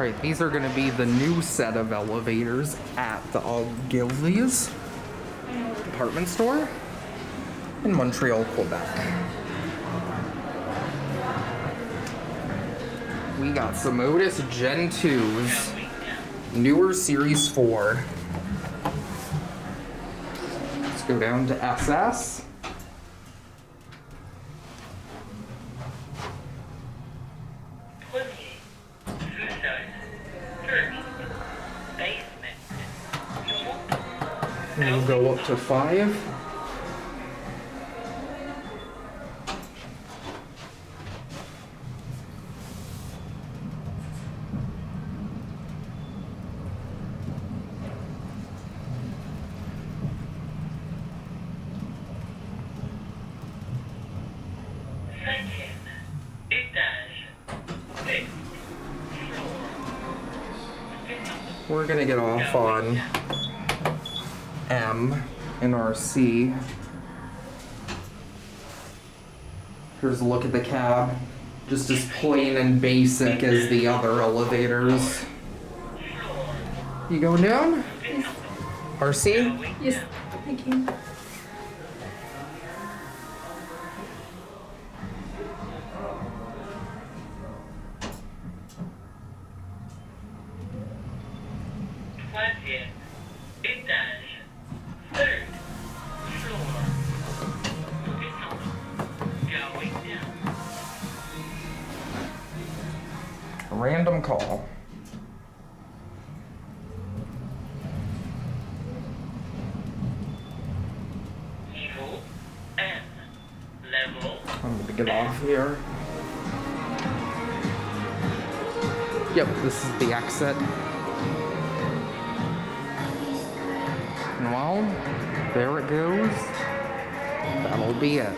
Alright, these are going to be the new set of elevators at the Ogilvy's department store in Montreal, Quebec. We got some Otis Gen2s, newer Series 4. Let's go down to SS. We'll go up to 5. We're gonna get off on M and our C. Here's a look at the cab. Just as plain and basic as the other elevators. You going down? Yes. RC? Yes, thank you. Random call. I'm gonna get off here. Yep, this is the exit. And well, there it goes. That'll be it.